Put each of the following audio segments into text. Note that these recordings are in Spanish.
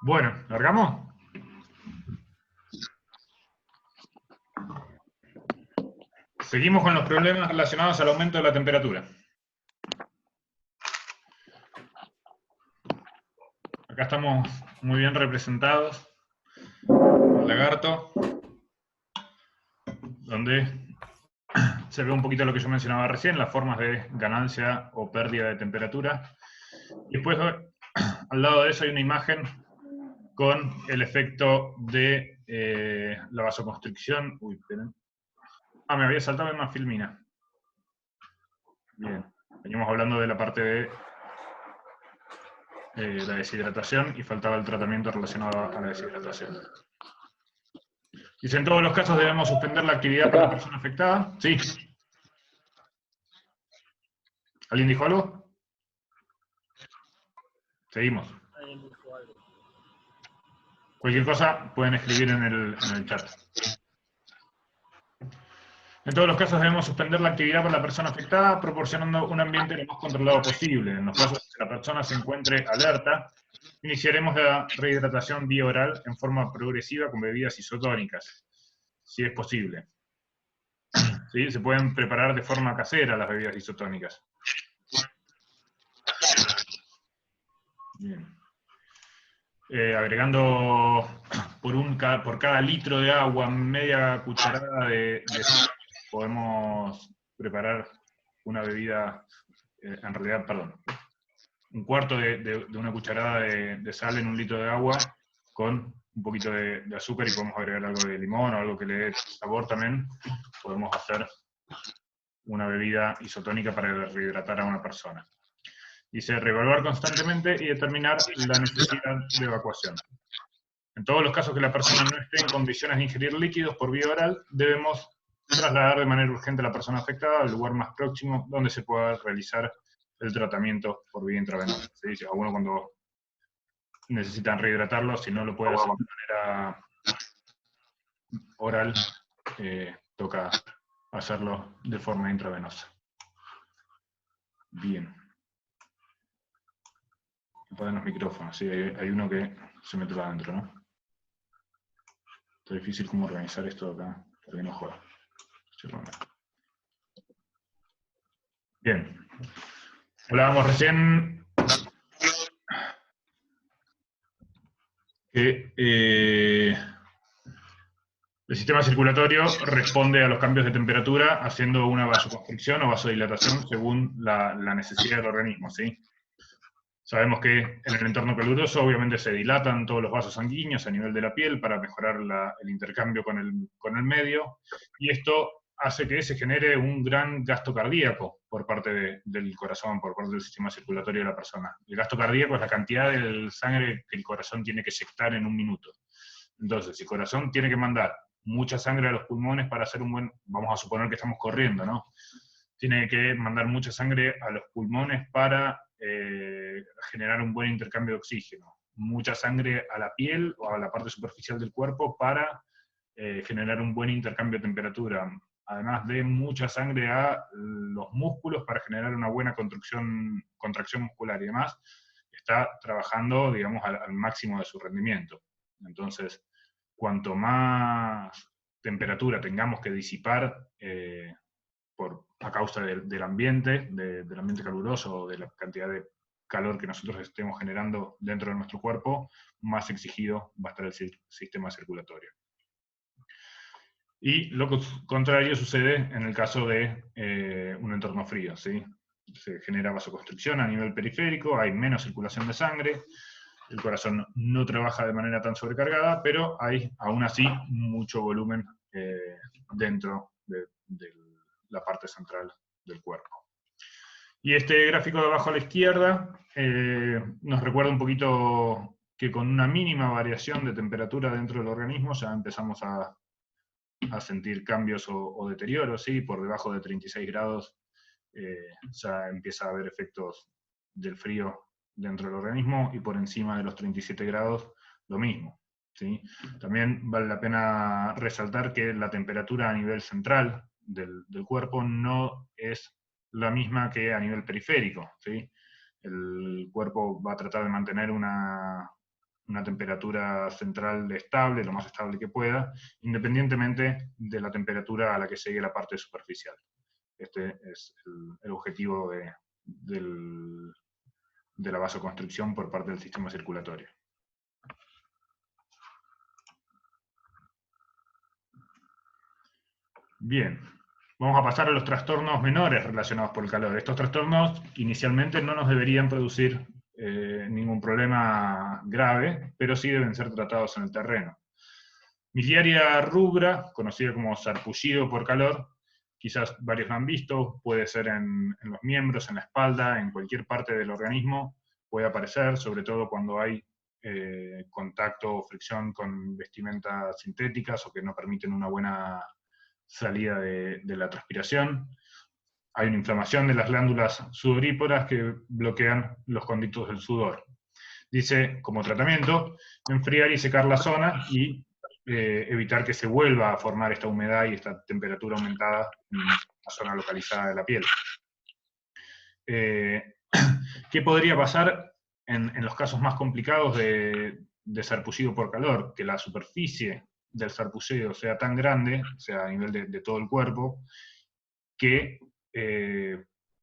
Bueno, ¿largamos? Seguimos con los problemas relacionados al aumento de la temperatura. Acá estamos muy bien representados. El lagarto, donde se ve un poquito lo que yo mencionaba recién, las formas de ganancia o pérdida de temperatura. Y después, al lado de eso, hay una imagen con el efecto de la vasoconstricción. Uy, esperen. Ah, me había saltado una filmina. Bien, veníamos hablando de la parte de la deshidratación y faltaba el tratamiento relacionado a la deshidratación. Dice, en todos los casos debemos suspender la actividad por la persona afectada. Sí. ¿Alguien dijo algo? Seguimos. Cualquier cosa pueden escribir en el chat. En todos los casos debemos suspender la actividad por la persona afectada, proporcionando un ambiente lo más controlado posible. En los casos en que la persona se encuentre alerta, iniciaremos la rehidratación vía oral en forma progresiva con bebidas isotónicas, si es posible. ¿Sí? Se pueden preparar de forma casera las bebidas isotónicas. Bien. Agregando por cada litro de agua media cucharada de sal, podemos preparar una bebida, en realidad, perdón, un cuarto de una cucharada de sal en un litro de agua con un poquito de azúcar y podemos agregar algo de limón o algo que le dé sabor también. Podemos hacer una bebida isotónica para rehidratar a una persona. Dice, reevaluar constantemente y determinar la necesidad de evacuación. En todos los casos que la persona no esté en condiciones de ingerir líquidos por vía oral, debemos trasladar de manera urgente a la persona afectada al lugar más próximo donde se pueda realizar el tratamiento por vía intravenosa. Se dice, a uno cuando necesitan rehidratarlo, si no lo puede hacer de manera oral, toca hacerlo de forma intravenosa. Bien. Apagan los micrófonos, sí, hay uno que se mete para adentro, ¿no? Está difícil cómo organizar esto acá, porque no juega. Bien. Hablábamos recién que el sistema circulatorio responde a los cambios de temperatura haciendo una vasoconstricción o vasodilatación según la necesidad del organismo, ¿sí? Sabemos que en el entorno caluroso obviamente se dilatan todos los vasos sanguíneos a nivel de la piel para mejorar el intercambio con el medio, y esto hace que se genere un gran gasto cardíaco por parte del corazón, por parte del sistema circulatorio de la persona. El gasto cardíaco es la cantidad de sangre que el corazón tiene que eyectar en un minuto. Entonces, si el corazón tiene que mandar mucha sangre a los pulmones para hacer un buen, vamos a suponer que estamos corriendo, ¿no? Tiene que mandar mucha sangre a los pulmones para generar un buen intercambio de oxígeno. Mucha sangre a la piel o a la parte superficial del cuerpo para generar un buen intercambio de temperatura. Además de mucha sangre a los músculos para generar una buena contracción muscular y demás, está trabajando, digamos, al máximo de su rendimiento. Entonces, cuanto más temperatura tengamos que disipar a causa del ambiente, del ambiente caluroso, o de la cantidad de calor que nosotros estemos generando dentro de nuestro cuerpo, más exigido va a estar el sistema circulatorio. Y lo contrario sucede en el caso de un entorno frío, ¿sí? Se genera vasoconstricción a nivel periférico, hay menos circulación de sangre, el corazón no trabaja de manera tan sobrecargada, pero hay aún así mucho volumen dentro de la parte central del cuerpo. Y este gráfico de abajo a la izquierda nos recuerda un poquito que con una mínima variación de temperatura dentro del organismo ya empezamos a sentir cambios o deterioros, ¿sí? Por debajo de 36 grados ya empieza a haber efectos del frío dentro del organismo, y por encima de los 37 grados lo mismo, ¿sí? También vale la pena resaltar que la temperatura a nivel central del cuerpo no es la misma que a nivel periférico, ¿sí? El cuerpo va a tratar de mantener una una temperatura central estable, lo más estable que pueda, independientemente de la temperatura a la que llegue la parte superficial. Este es el objetivo de la vasoconstricción por parte del sistema circulatorio. Bien, vamos a pasar a los trastornos menores relacionados por el calor. Estos trastornos inicialmente no nos deberían producir ningún problema grave, pero sí deben ser tratados en el terreno. Miliaria rubra, conocida como sarpullido por calor, quizás varios lo han visto, puede ser en los miembros, en la espalda, en cualquier parte del organismo, puede aparecer, sobre todo cuando hay contacto o fricción con vestimentas sintéticas o que no permiten una buena salida de la transpiración. Hay una inflamación de las glándulas sudoríparas que bloquean los conductos del sudor. Dice, como tratamiento, enfriar y secar la zona y evitar que se vuelva a formar esta humedad y esta temperatura aumentada en la zona localizada de la piel. ¿Qué podría pasar en los casos más complicados de sarpullido por calor? Que la superficie del sarpullido sea tan grande, o sea, a nivel de todo el cuerpo, que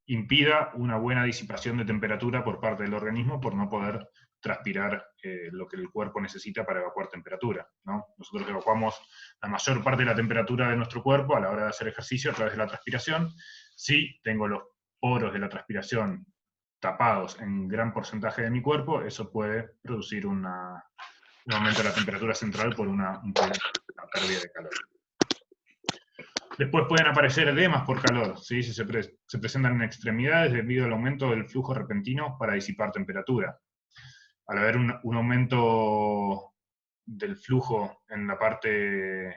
impida una buena disipación de temperatura por parte del organismo por no poder transpirar lo que el cuerpo necesita para evacuar temperatura, ¿no? Nosotros evacuamos la mayor parte de la temperatura de nuestro cuerpo a la hora de hacer ejercicio a través de la transpiración. Si tengo los poros de la transpiración tapados en gran porcentaje de mi cuerpo, eso puede producir un aumento de la temperatura central por una pérdida de calor. Después pueden aparecer edemas por calor, ¿sí? Se presentan en extremidades debido al aumento del flujo repentino para disipar temperatura. Al haber un aumento del flujo en la parte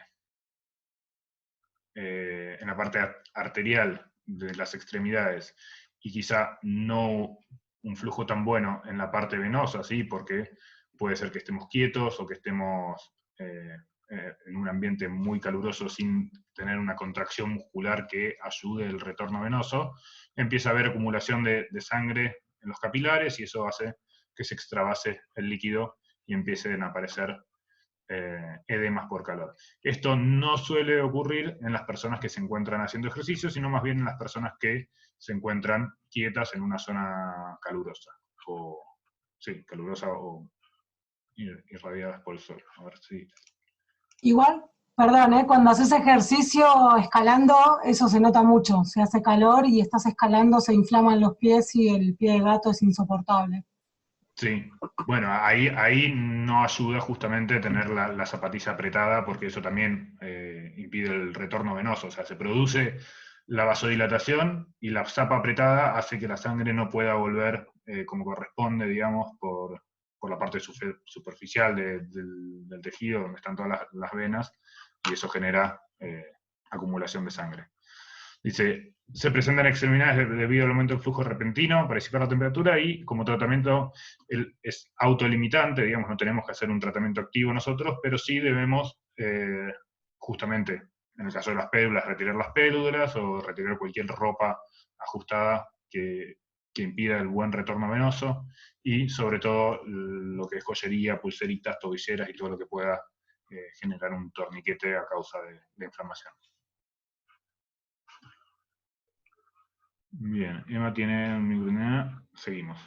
arterial de las extremidades y quizá no un flujo tan bueno en la parte venosa, ¿sí? Porque puede ser que estemos quietos o que estemos en un ambiente muy caluroso sin tener una contracción muscular que ayude el retorno venoso, empieza a haber acumulación de sangre en los capilares y eso hace que se extravase el líquido y empiecen a aparecer edemas por calor. Esto no suele ocurrir en las personas que se encuentran haciendo ejercicio, sino más bien en las personas que se encuentran quietas en una zona calurosa, calurosa o irradiadas por el sol. A ver si... Igual, perdón, cuando haces ejercicio escalando, eso se nota mucho, se hace calor y estás escalando, se inflaman los pies y el pie de gato es insoportable. Sí, bueno, ahí no ayuda justamente tener la zapatilla apretada, porque eso también impide el retorno venoso, o sea, se produce la vasodilatación y la zapa apretada hace que la sangre no pueda volver como corresponde, digamos, por la parte superficial del tejido, donde están todas las venas, y eso genera acumulación de sangre. Dice, se presentan extremidades debido al aumento del flujo repentino para disipar la temperatura y como tratamiento es autolimitante, digamos, no tenemos que hacer un tratamiento activo nosotros, pero sí debemos, justamente, en el caso de las pédulas, retirar las pédulas o retirar cualquier ropa ajustada que impida el buen retorno venoso y sobre todo lo que es joyería, pulseritas, tobilleras y todo lo que pueda generar un torniquete a causa de inflamación. Bien, Emma tiene un microondas. Seguimos.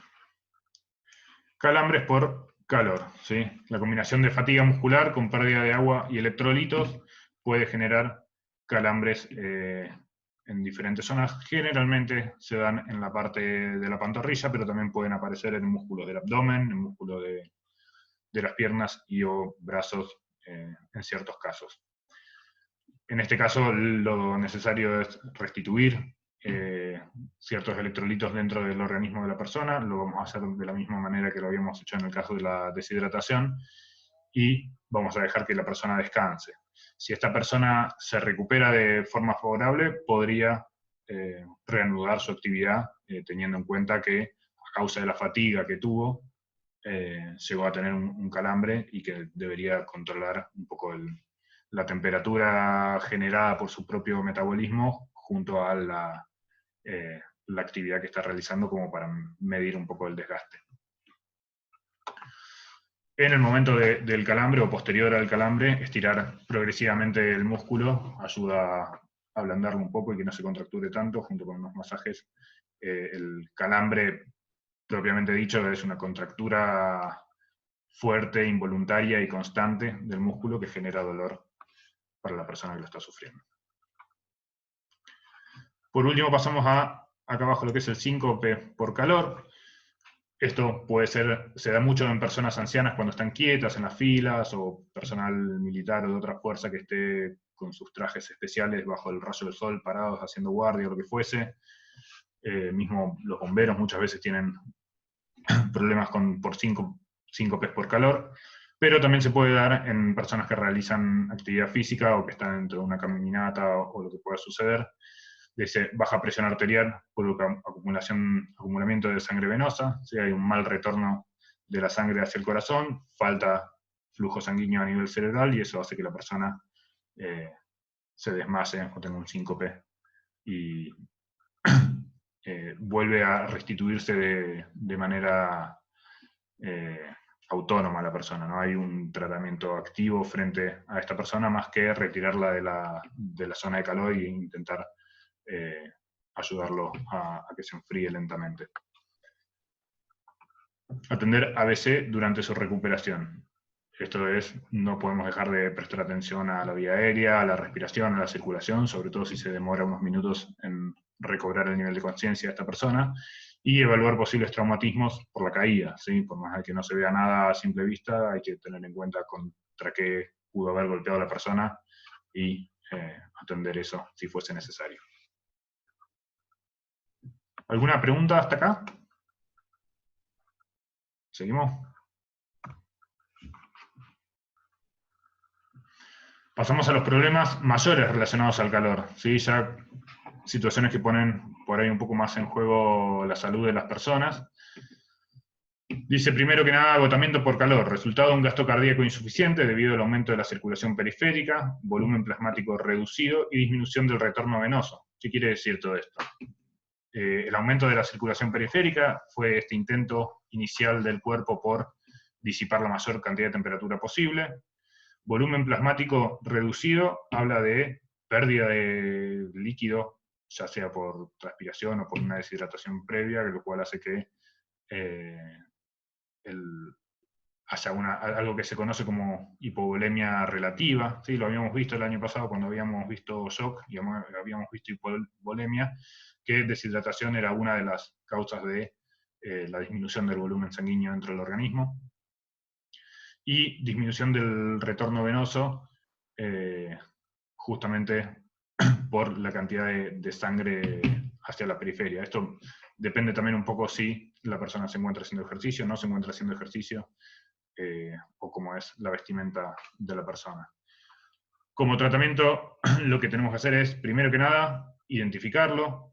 Calambres por calor, ¿sí? La combinación de fatiga muscular con pérdida de agua y electrolitos puede generar calambres en diferentes zonas. Generalmente se dan en la parte de la pantorrilla, pero también pueden aparecer en músculos del abdomen, en músculos de las piernas y o brazos en ciertos casos. En este caso, lo necesario es restituir ciertos electrolitos dentro del organismo de la persona, lo vamos a hacer de la misma manera que lo habíamos hecho en el caso de la deshidratación, y vamos a dejar que la persona descanse. Si esta persona se recupera de forma favorable, podría reanudar su actividad, teniendo en cuenta que a causa de la fatiga que tuvo, llegó a tener un calambre y que debería controlar un poco la temperatura generada por su propio metabolismo junto a la actividad que está realizando como para medir un poco el desgaste. En el momento del calambre o posterior al calambre, estirar progresivamente el músculo ayuda a ablandarlo un poco y que no se contracture tanto, junto con unos masajes. El calambre, propiamente dicho, es una contractura fuerte, involuntaria y constante del músculo que genera dolor para la persona que lo está sufriendo. Por último pasamos acá abajo lo que es el síncope por calor. Esto puede ser, se da mucho en personas ancianas cuando están quietas en las filas, o personal militar o de otra fuerza que esté con sus trajes especiales bajo el rayo del sol, parados haciendo guardia o lo que fuese. Mismo los bomberos muchas veces tienen problemas por síncopes por calor, pero también se puede dar en personas que realizan actividad física o que están dentro de una caminata o lo que pueda suceder. Dice baja presión arterial, provoca acumulamiento de sangre venosa, si hay un mal retorno de la sangre hacia el corazón, falta flujo sanguíneo a nivel cerebral y eso hace que la persona se desmaye o tenga un síncope y vuelve a restituirse de manera autónoma a la persona. No hay un tratamiento activo frente a esta persona más que retirarla de la zona de calor e intentar ayudarlo a que se enfríe lentamente. Atender ABC durante su recuperación. Esto es, no podemos dejar de prestar atención a la vía aérea, a la respiración, a la circulación, sobre todo si se demora unos minutos en recobrar el nivel de conciencia de esta persona, y evaluar posibles traumatismos por la caída, ¿sí? Por más de que no se vea nada a simple vista, hay que tener en cuenta contra qué pudo haber golpeado a la persona y atender eso si fuese necesario. ¿Alguna pregunta hasta acá? ¿Seguimos? Pasamos a los problemas mayores relacionados al calor, ¿sí? Ya situaciones que ponen por ahí un poco más en juego la salud de las personas. Dice primero que nada agotamiento por calor, resultado de un gasto cardíaco insuficiente debido al aumento de la circulación periférica, volumen plasmático reducido y disminución del retorno venoso. ¿Qué quiere decir todo esto? El aumento de la circulación periférica fue este intento inicial del cuerpo por disipar la mayor cantidad de temperatura posible. Volumen plasmático reducido habla de pérdida de líquido, ya sea por transpiración o por una deshidratación previa, lo cual hace que haya algo que se conoce como hipovolemia relativa. ¿Sí? Lo habíamos visto el año pasado cuando habíamos visto shock y habíamos visto hipovolemia, que deshidratación era una de las causas de la disminución del volumen sanguíneo dentro del organismo. Y disminución del retorno venoso, justamente por la cantidad de sangre hacia la periferia. Esto depende también un poco si la persona se encuentra haciendo ejercicio, no se encuentra haciendo ejercicio, o cómo es la vestimenta de la persona. Como tratamiento, lo que tenemos que hacer es, primero que nada, identificarlo,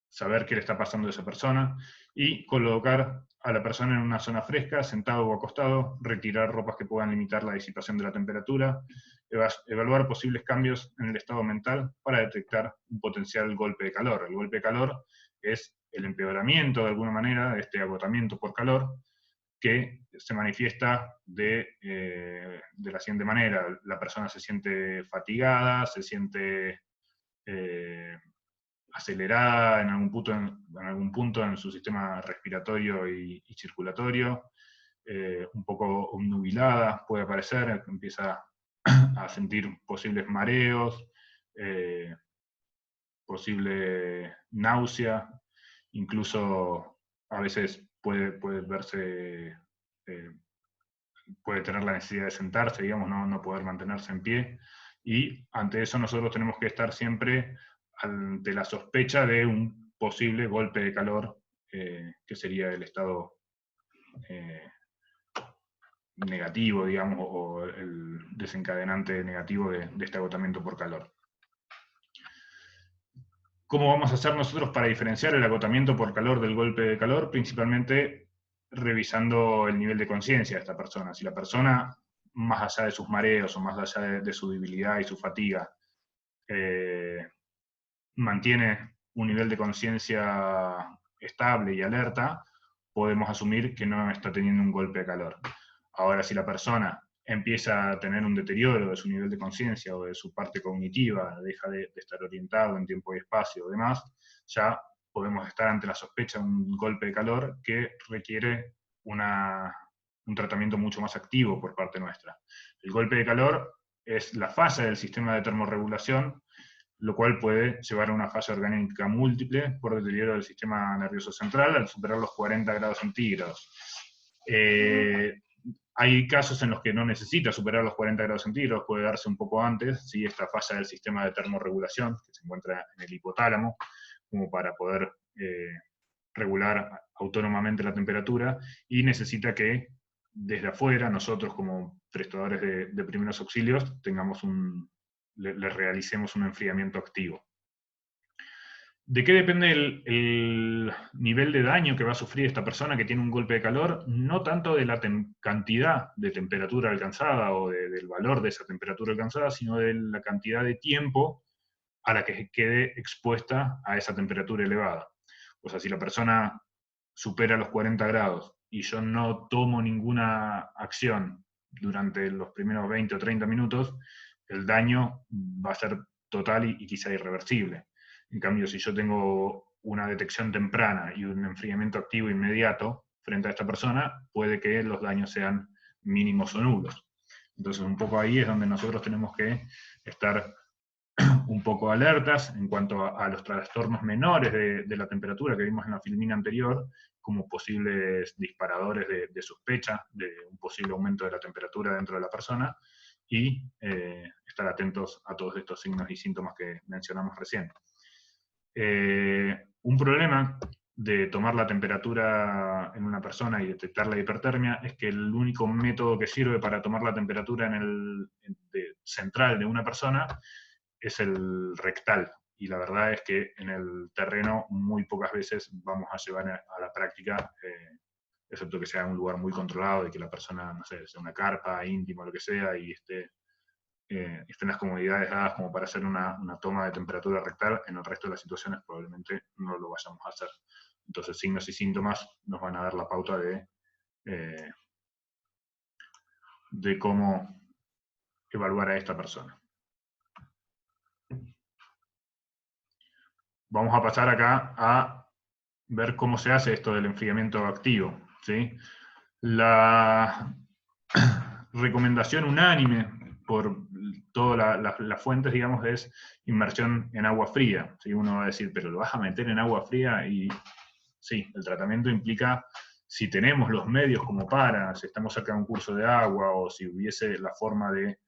saber qué le está pasando a esa persona, y colocar a la persona en una zona fresca, sentado o acostado, retirar ropas que puedan limitar la disipación de la temperatura, evaluar posibles cambios en el estado mental para detectar un potencial golpe de calor. El golpe de calor es el empeoramiento, de alguna manera, de este agotamiento por calor, que se manifiesta de la siguiente manera. La persona se siente fatigada, se siente acelerada en algún punto en su sistema respiratorio y circulatorio, un poco obnubilada puede aparecer, empieza a sentir posibles mareos, posible náusea, incluso a veces puede verse, puede tener la necesidad de sentarse, digamos, no poder mantenerse en pie, y ante eso nosotros tenemos que estar siempre ante la sospecha de un posible golpe de calor, que sería el estado negativo, digamos, o el desencadenante negativo de este agotamiento por calor. ¿Cómo vamos a hacer nosotros para diferenciar el agotamiento por calor del golpe de calor? Principalmente revisando el nivel de conciencia de esta persona. Si la persona, más allá de sus mareos o más allá de su debilidad y su fatiga, mantiene un nivel de conciencia estable y alerta, podemos asumir que no está teniendo un golpe de calor. Ahora, si la persona empieza a tener un deterioro de su nivel de conciencia o de su parte cognitiva, deja de estar orientado en tiempo y espacio o demás, ya podemos estar ante la sospecha de un golpe de calor que requiere un tratamiento mucho más activo por parte nuestra. El golpe de calor es la falla del sistema de termorregulación, lo cual puede llevar a una falla orgánica múltiple por deterioro del sistema nervioso central al superar los 40 grados centígrados. Hay casos en los que no necesita superar los 40 grados centígrados, puede darse un poco antes, si esta falla del sistema de termorregulación, que se encuentra en el hipotálamo, como para poder regular autónomamente la temperatura, y necesita que desde afuera, nosotros como prestadores de primeros auxilios, le realicemos un enfriamiento activo. ¿De qué depende el nivel de daño que va a sufrir esta persona que tiene un golpe de calor? No tanto de la cantidad de temperatura alcanzada o del valor de esa temperatura alcanzada, sino de la cantidad de tiempo a la que quede expuesta a esa temperatura elevada. O sea, si la persona supera los 40 grados y yo no tomo ninguna acción durante los primeros 20 o 30 minutos, el daño va a ser total y quizá irreversible. En cambio, si yo tengo una detección temprana y un enfriamiento activo inmediato frente a esta persona, puede que los daños sean mínimos o nulos. Entonces, un poco ahí es donde nosotros tenemos que estar un poco alertas en cuanto a los trastornos menores de la temperatura que vimos en la filmina anterior, como posibles disparadores de sospecha de un posible aumento de la temperatura dentro de la persona, y estar atentos a todos estos signos y síntomas que mencionamos recién. Un problema de tomar la temperatura en una persona y detectar la hipertermia es que el único método que sirve para tomar la temperatura en el central de una persona es el rectal. Y la verdad es que en el terreno muy pocas veces vamos a llevar a la práctica, excepto que sea un lugar muy controlado y que la persona, no sé, sea una carpa, íntimo, lo que sea, y estén las comodidades dadas como para hacer una toma de temperatura rectal. En el resto de las situaciones probablemente no lo vayamos a hacer. Entonces, signos y síntomas nos van a dar la pauta de cómo evaluar a esta persona. Vamos a pasar acá a ver cómo se hace esto del enfriamiento activo, ¿sí? La recomendación unánime por todas las fuentes, digamos, es inmersión en agua fría. ¿Sí? Uno va a decir, pero ¿lo vas a meter en agua fría? Y sí, el tratamiento implica, si tenemos los medios como para, si estamos cerca de un curso de agua, o si hubiese la forma de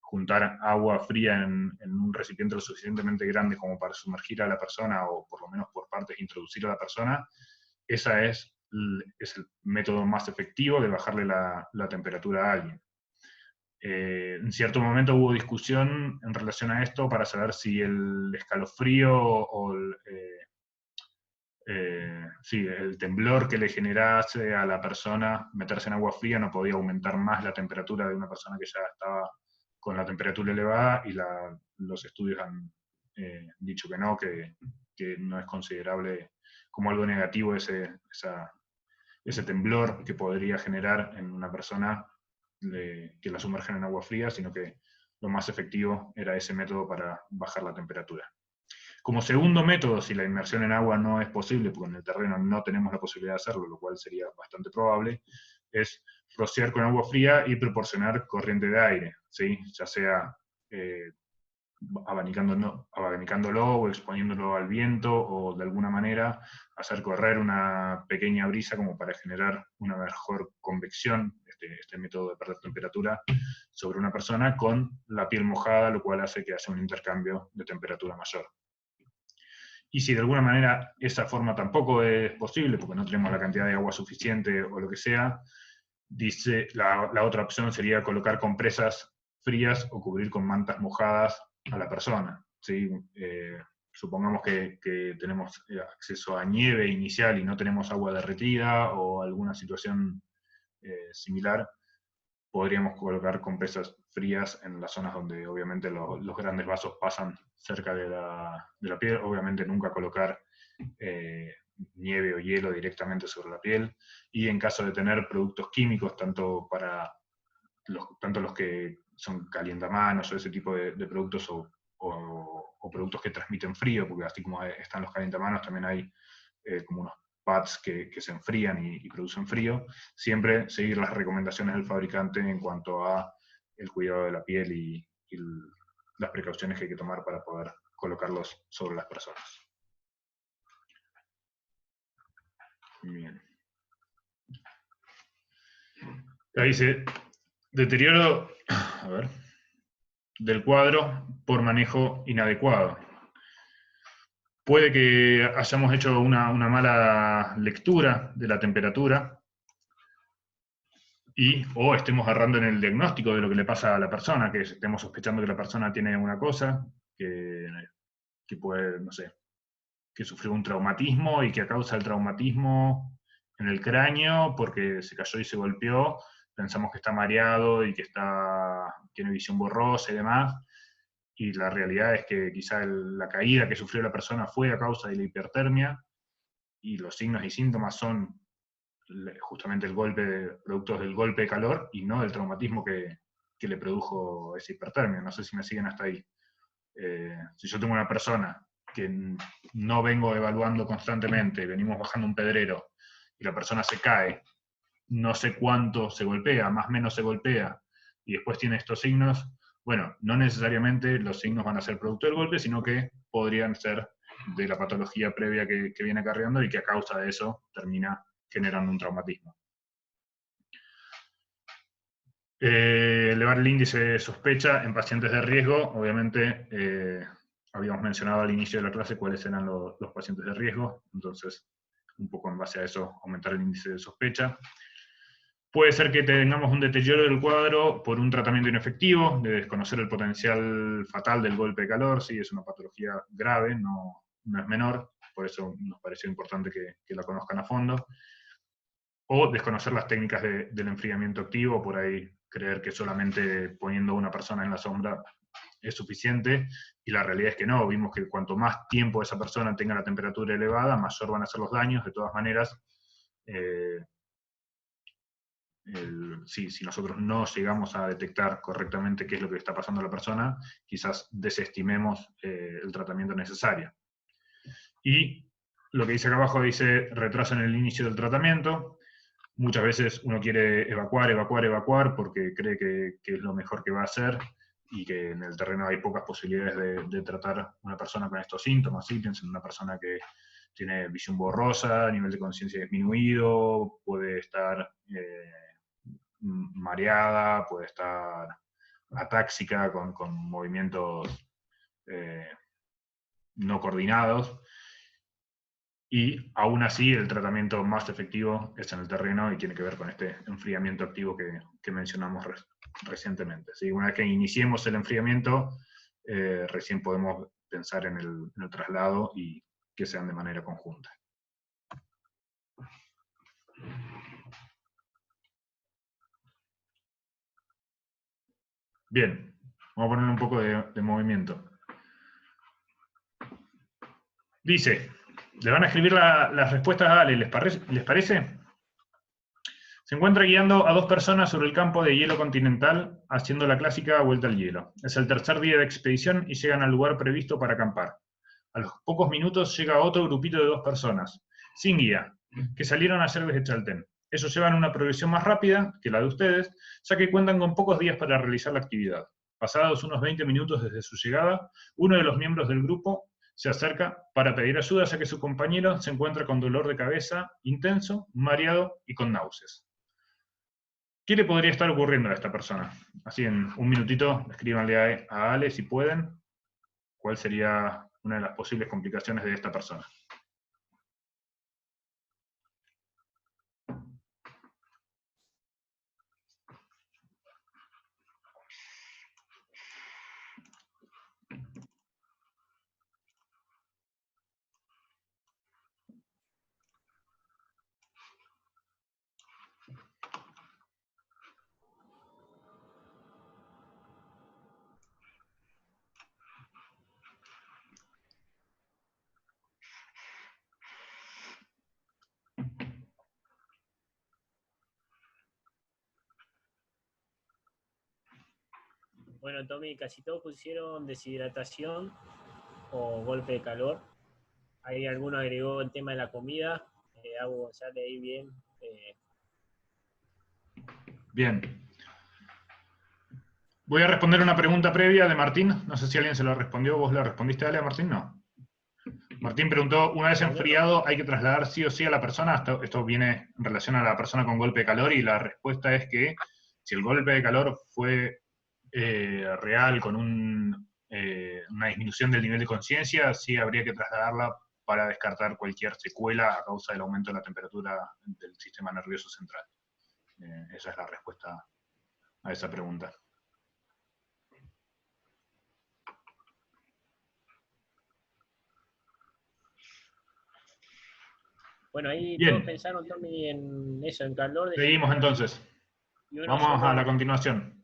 juntar agua fría en un recipiente lo suficientemente grande como para sumergir a la persona, o por lo menos por partes introducir a la persona, ese es el método más efectivo de bajarle la temperatura a alguien. En cierto momento hubo discusión en relación a esto para saber si el escalofrío o el temblor que le generase a la persona meterse en agua fría no podía aumentar más la temperatura de una persona que ya estaba con la temperatura elevada, y los estudios han dicho que no, que no es considerable como algo negativo ese temblor que podría generar en una persona que la sumergen en agua fría, sino que lo más efectivo era ese método para bajar la temperatura. Como segundo método, si la inmersión en agua no es posible, porque en el terreno no tenemos la posibilidad de hacerlo, lo cual sería bastante probable, es rociar con agua fría y proporcionar corriente de aire, ¿sí? Ya sea abanicándolo o exponiéndolo al viento, o de alguna manera hacer correr una pequeña brisa como para generar una mejor convección, este método de perder temperatura, sobre una persona con la piel mojada, lo cual hace que haya un intercambio de temperatura mayor. Y si de alguna manera esa forma tampoco es posible, porque no tenemos la cantidad de agua suficiente o lo que sea, dice la otra opción sería colocar compresas frías o cubrir con mantas mojadas a la persona, ¿sí? Supongamos que tenemos acceso a nieve inicial y no tenemos agua derretida o alguna situación similar, podríamos colocar compresas frías en las zonas donde obviamente los grandes vasos pasan cerca de la piel. Obviamente nunca colocar nieve o hielo directamente sobre la piel, y en caso de tener productos químicos, tanto para tanto los que son calientamanos o ese tipo de productos o productos que transmiten frío, porque así como están los calientamanos, también hay como unos pads que se enfrían y producen frío. Siempre seguir las recomendaciones del fabricante en cuanto a el cuidado de la piel y las precauciones que hay que tomar para poder colocarlos sobre las personas. Bien. Ahí dice, deterioro, a ver, del cuadro por manejo inadecuado. Puede que hayamos hecho una mala lectura de la temperatura o estemos errando en el diagnóstico de lo que le pasa a la persona, que estemos sospechando que la persona tiene una cosa, que puede, no sé, que sufrió un traumatismo y que a causa del traumatismo en el cráneo, porque se cayó y se golpeó, pensamos que está mareado y que tiene visión borrosa y demás, y la realidad es que quizá la caída que sufrió la persona fue a causa de la hipertermia, y los signos y síntomas son justamente productos del golpe de calor y no del traumatismo que le produjo esa hipertermia. No sé si me siguen hasta ahí. Si yo tengo una persona que no vengo evaluando constantemente, venimos bajando un pedrero y la persona se cae, no sé cuánto se golpea, más o menos se golpea, y después tiene estos signos, bueno, no necesariamente los signos van a ser producto del golpe, sino que podrían ser de la patología previa que viene acarreando y que a causa de eso termina generando un traumatismo. Elevar el índice de sospecha en pacientes de riesgo, obviamente habíamos mencionado al inicio de la clase cuáles eran los pacientes de riesgo, entonces un poco en base a eso aumentar el índice de sospecha. Puede ser que tengamos un deterioro del cuadro por un tratamiento inefectivo, de desconocer el potencial fatal del golpe de calor, sí, es una patología grave, no es menor, por eso nos pareció importante que la conozcan a fondo. O desconocer las técnicas del enfriamiento activo, por ahí creer que solamente poniendo a una persona en la sombra es suficiente, y la realidad es que no, vimos que cuanto más tiempo esa persona tenga la temperatura elevada, mayor van a ser los daños. De todas maneras, si nosotros no llegamos a detectar correctamente qué es lo que está pasando a la persona, quizás desestimemos el tratamiento necesario. Y lo que dice acá abajo dice retraso en el inicio del tratamiento. Muchas veces uno quiere evacuar porque cree que es lo mejor que va a hacer y que en el terreno hay pocas posibilidades de tratar a una persona con estos síntomas. ¿Sí? Piensen en una persona que tiene visión borrosa, nivel de conciencia disminuido, puede estar mareada, puede estar atáxica con movimientos no coordinados. Y aún así el tratamiento más efectivo es en el terreno y tiene que ver con este enfriamiento activo que mencionamos recientemente. ¿Sí? Una vez que iniciemos el enfriamiento, recién podemos pensar en el traslado y que sean de manera conjunta. Bien, vamos a poner un poco de movimiento. Dice, le van a escribir las respuestas a Ale, ¿les parece? Se encuentra guiando a 2 personas sobre el campo de hielo continental, haciendo la clásica vuelta al hielo. Es el tercer día de expedición y llegan al lugar previsto para acampar. A los pocos minutos llega otro grupito de 2 personas, sin guía, que salieron ayer desde Chaltén. Ellos llevan una progresión más rápida que la de ustedes, ya que cuentan con pocos días para realizar la actividad. Pasados unos 20 minutos desde su llegada, uno de los miembros del grupo se acerca para pedir ayuda, ya que su compañero se encuentra con dolor de cabeza intenso, mareado y con náuseas. ¿Qué le podría estar ocurriendo a esta persona? Así en un minutito, escríbanle a Ale si pueden, cuál sería una de las posibles complicaciones de esta persona. Bueno, Tommy, casi todos pusieron deshidratación o golpe de calor. Ahí alguno agregó el tema de la comida. Abu González ahí bien. Bien. Voy a responder una pregunta previa de Martín. No sé si alguien se la respondió. ¿Vos la respondiste, Ale, a Martín? No. Martín preguntó, una vez enfriado, ¿hay que trasladar sí o sí a la persona? Esto viene en relación a la persona con golpe de calor, y la respuesta es que si el golpe de calor fue real, con una disminución del nivel de conciencia, sí habría que trasladarla para descartar cualquier secuela a causa del aumento de la temperatura del sistema nervioso central. Esa es la respuesta a esa pregunta. Bueno, ahí Bien. todos pensaron, Tommy, en eso, en calor. Seguimos entonces. Vamos solo... a la continuación.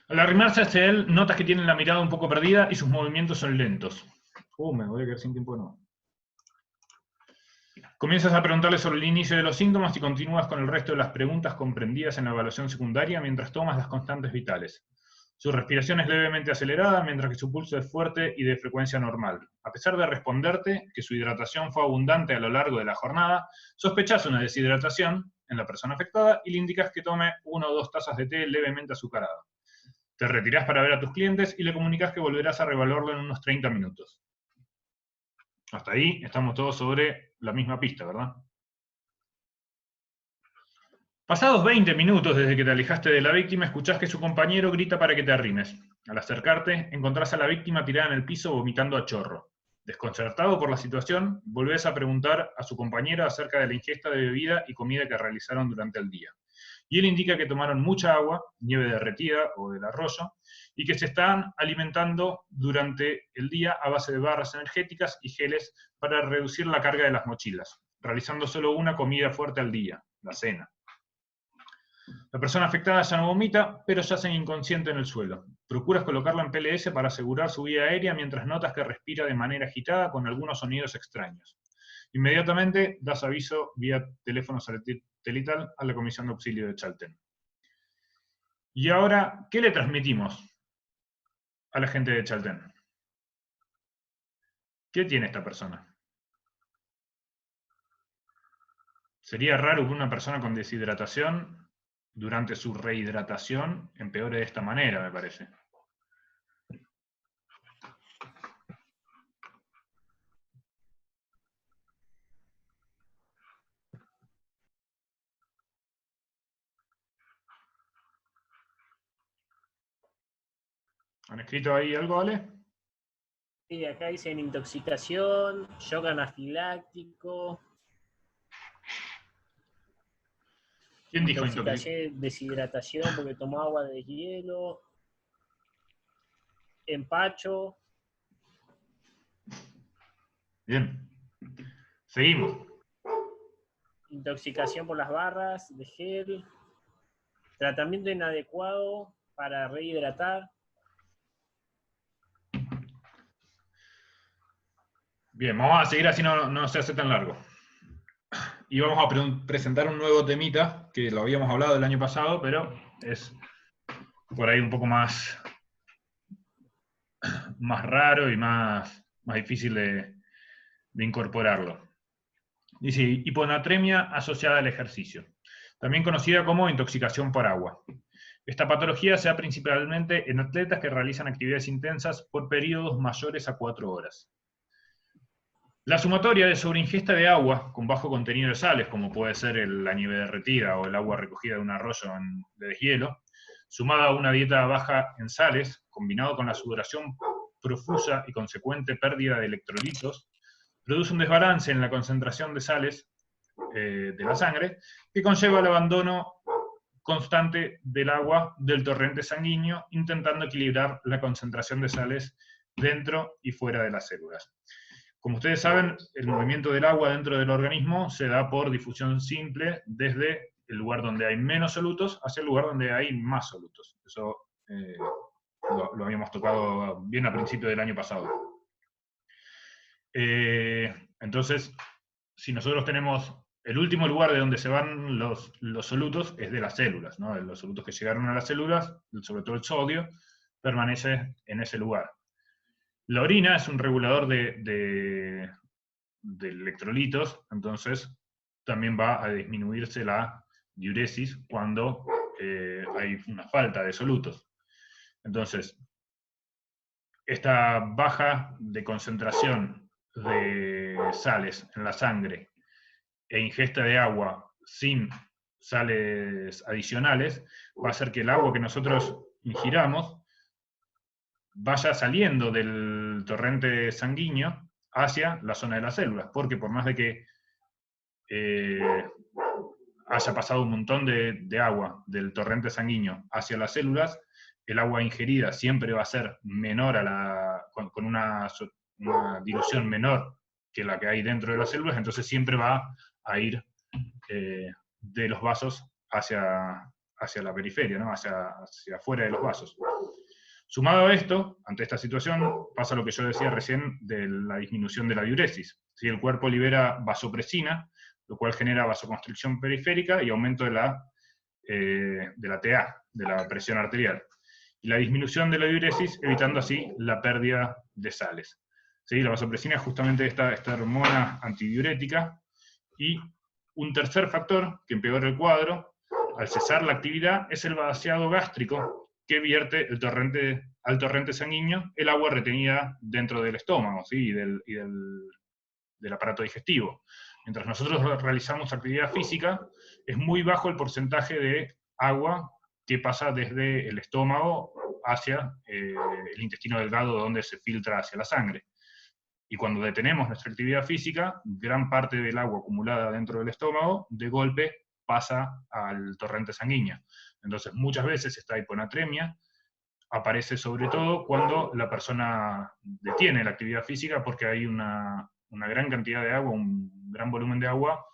Al arrimarse hacia él, notas que tiene la mirada un poco perdida y sus movimientos son lentos. Me voy a quedar sin tiempo de nuevo. Comienzas a preguntarle sobre el inicio de los síntomas y continúas con el resto de las preguntas comprendidas en la evaluación secundaria mientras tomas las constantes vitales. Su respiración es levemente acelerada, mientras que su pulso es fuerte y de frecuencia normal. A pesar de responderte que su hidratación fue abundante a lo largo de la jornada, sospechas una deshidratación en la persona afectada y le indicas que tome 1 o 2 tazas de té levemente azucarado. Te retirás para ver a tus clientes y le comunicas que volverás a reevaluarlo en unos 30 minutos. Hasta ahí estamos todos sobre la misma pista, ¿verdad? Pasados 20 minutos desde que te alejaste de la víctima, escuchás que su compañero grita para que te arrimes. Al acercarte, encontrás a la víctima tirada en el piso vomitando a chorro. Desconcertado por la situación, volvés a preguntar a su compañero acerca de la ingesta de bebida y comida que realizaron durante el día. Y él indica que tomaron mucha agua, nieve derretida o del arroyo, y que se están alimentando durante el día a base de barras energéticas y geles para reducir la carga de las mochilas, realizando solo una comida fuerte al día, la cena. La persona afectada ya no vomita, pero yace inconsciente en el suelo. Procuras colocarla en PLS para asegurar su vía aérea mientras notas que respira de manera agitada con algunos sonidos extraños. Inmediatamente das aviso vía teléfono satelital a la Comisión de Auxilio de Chaltén. Y ahora, ¿qué le transmitimos a la gente de Chaltén? ¿Qué tiene esta persona? Sería raro que una persona con deshidratación, durante su rehidratación, empeore de esta manera, me parece. ¿Han escrito ahí algo, Ale? Sí, acá dicen intoxicación, shock anafiláctico. ¿Quién dijo intoxicación? Deshidratación porque tomó agua de hielo. Empacho. Bien. Seguimos. Intoxicación por las barras de gel. Tratamiento inadecuado para rehidratar. Bien, vamos a seguir así, no se hace tan largo. Y vamos a presentar un nuevo temita, que lo habíamos hablado el año pasado, pero es por ahí un poco más raro y más difícil de incorporarlo. Dice, hiponatremia asociada al ejercicio, también conocida como intoxicación por agua. Esta patología se da principalmente en atletas que realizan actividades intensas por periodos mayores a 4 horas. La sumatoria de sobreingesta de agua con bajo contenido de sales, como puede ser la nieve derretida o el agua recogida de un arroyo de deshielo, sumada a una dieta baja en sales, combinado con la sudoración profusa y consecuente pérdida de electrolitos, produce un desbalance en la concentración de sales de la sangre, que conlleva el abandono constante del agua del torrente sanguíneo, intentando equilibrar la concentración de sales dentro y fuera de las células. Como ustedes saben, el movimiento del agua dentro del organismo se da por difusión simple desde el lugar donde hay menos solutos hacia el lugar donde hay más solutos. Eso lo habíamos tocado bien a principio del año pasado. Entonces, si nosotros tenemos el último lugar de donde se van los solutos es de las células, ¿no? Los solutos que llegaron a las células, sobre todo el sodio, permanece en ese lugar. La orina es un regulador de electrolitos, entonces también va a disminuirse la diuresis cuando hay una falta de solutos. Entonces, esta baja de concentración de sales en la sangre e ingesta de agua sin sales adicionales va a hacer que el agua que nosotros ingiramos vaya saliendo del torrente sanguíneo hacia la zona de las células, porque por más de que haya pasado un montón de agua del torrente sanguíneo hacia las células, el agua ingerida siempre va a ser menor con una dilución menor que la que hay dentro de las células, entonces siempre va a ir de los vasos hacia la periferia, ¿no? hacia afuera de los vasos. Sumado a esto, ante esta situación, pasa lo que yo decía recién de la disminución de la diuresis. Si el cuerpo libera vasopresina, lo cual genera vasoconstricción periférica y aumento de la TA, de la presión arterial. Y la disminución de la diuresis, evitando así la pérdida de sales. ¿Sí? La vasopresina es justamente esta hormona antidiurética. Y un tercer factor que empeora el cuadro, al cesar la actividad, es el vaciado gástrico que vierte al torrente sanguíneo el agua retenida dentro del estómago, ¿sí? y del aparato digestivo. Mientras nosotros realizamos actividad física, es muy bajo el porcentaje de agua que pasa desde el estómago hacia el intestino delgado, donde se filtra hacia la sangre. Y cuando detenemos nuestra actividad física, gran parte del agua acumulada dentro del estómago, de golpe, pasa al torrente sanguíneo. Entonces, muchas veces esta hiponatremia aparece sobre todo cuando la persona detiene la actividad física porque hay una gran cantidad de agua, un gran volumen de agua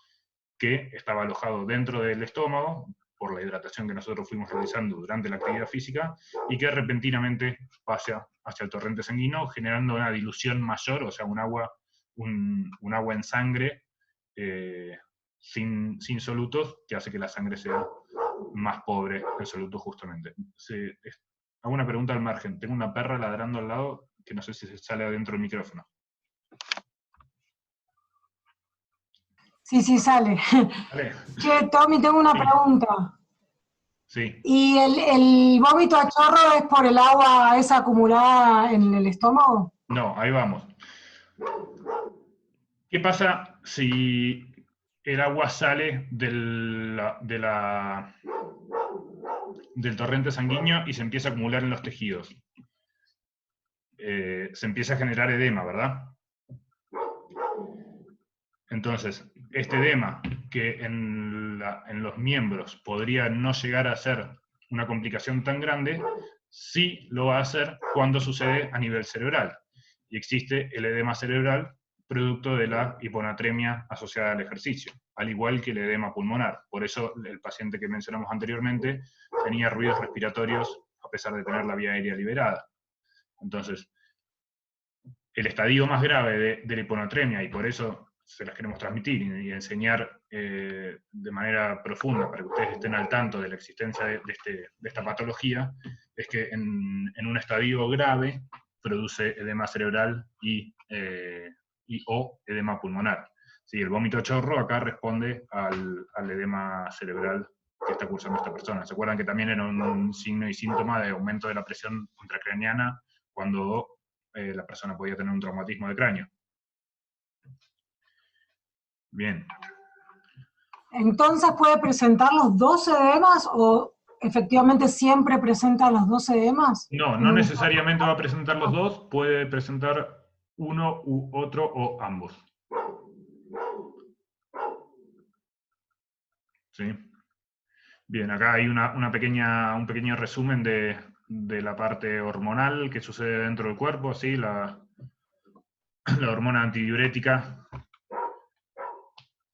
que estaba alojado dentro del estómago por la hidratación que nosotros fuimos realizando durante la actividad física y que repentinamente pasa hacia el torrente sanguíneo generando una dilución mayor, o sea, un agua en sangre sin solutos que hace que la sangre sea más pobre en solutos justamente. Hago una pregunta al margen. Tengo una perra ladrando al lado que no sé si se sale adentro del micrófono. Sí, sale. Vale. Che, Tommy, tengo una pregunta. Sí. ¿Y el vómito a chorro es por el agua esa acumulada en el estómago? No, ahí vamos. ¿Qué pasa si el agua sale del torrente sanguíneo y se empieza a acumular en los tejidos? Se empieza a generar edema, ¿verdad? Entonces, este edema, que en los miembros podría no llegar a ser una complicación tan grande, sí lo va a hacer cuando sucede a nivel cerebral. Y existe el edema cerebral producto de la hiponatremia asociada al ejercicio, al igual que el edema pulmonar. Por eso el paciente que mencionamos anteriormente tenía ruidos respiratorios a pesar de tener la vía aérea liberada. Entonces, el estadio más grave de la hiponatremia, y por eso se las queremos transmitir y enseñar de manera profunda para que ustedes estén al tanto de la existencia de esta patología, es que en un estadio grave produce edema cerebral o edema pulmonar. Sí, el vómito a chorro acá responde al edema cerebral que está cursando esta persona. ¿Se acuerdan que también era un signo y síntoma de aumento de la presión intracraneana cuando la persona podía tener un traumatismo de cráneo? Bien. Entonces, ¿puede presentar los 2 edemas o efectivamente siempre presenta los 2 edemas? No, no necesariamente va a presentar los dos, puede presentar uno u otro o ambos. ¿Sí? Bien, acá hay un pequeño resumen de la parte hormonal que sucede dentro del cuerpo, ¿sí? La hormona antidiurética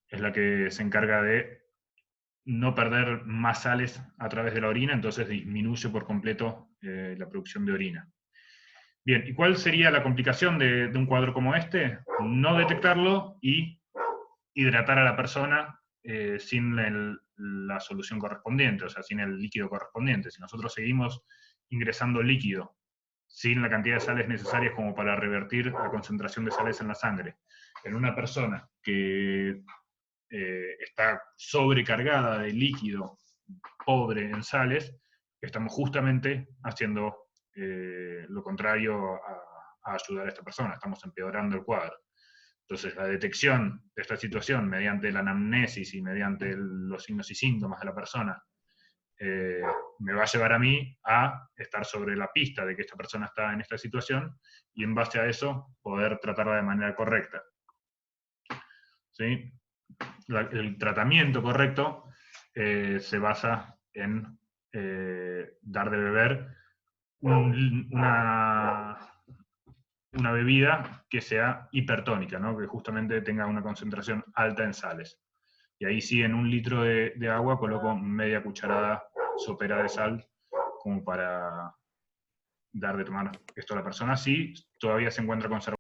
es la que se encarga de no perder más sales a través de la orina, entonces disminuye por completo la producción de orina. Bien, ¿y cuál sería la complicación de un cuadro como este? No detectarlo y hidratar a la persona sin la solución correspondiente, o sea, sin el líquido correspondiente. Si nosotros seguimos ingresando líquido sin la cantidad de sales necesarias como para revertir la concentración de sales en la sangre, en una persona que está sobrecargada de líquido pobre en sales, estamos justamente haciendo lo contrario a ayudar a esta persona, estamos empeorando el cuadro. Entonces, la detección de esta situación mediante la anamnesis y mediante los signos y síntomas de la persona me va a llevar a mí a estar sobre la pista de que esta persona está en esta situación y en base a eso poder tratarla de manera correcta. ¿Sí? El tratamiento correcto se basa en dar de beber una bebida que sea hipertónica, ¿no? Que justamente tenga una concentración alta en sales. Y ahí sí, en 1 litro de agua coloco media cucharada sopera de sal como para dar de tomar esto a la persona. Si todavía se encuentra conservado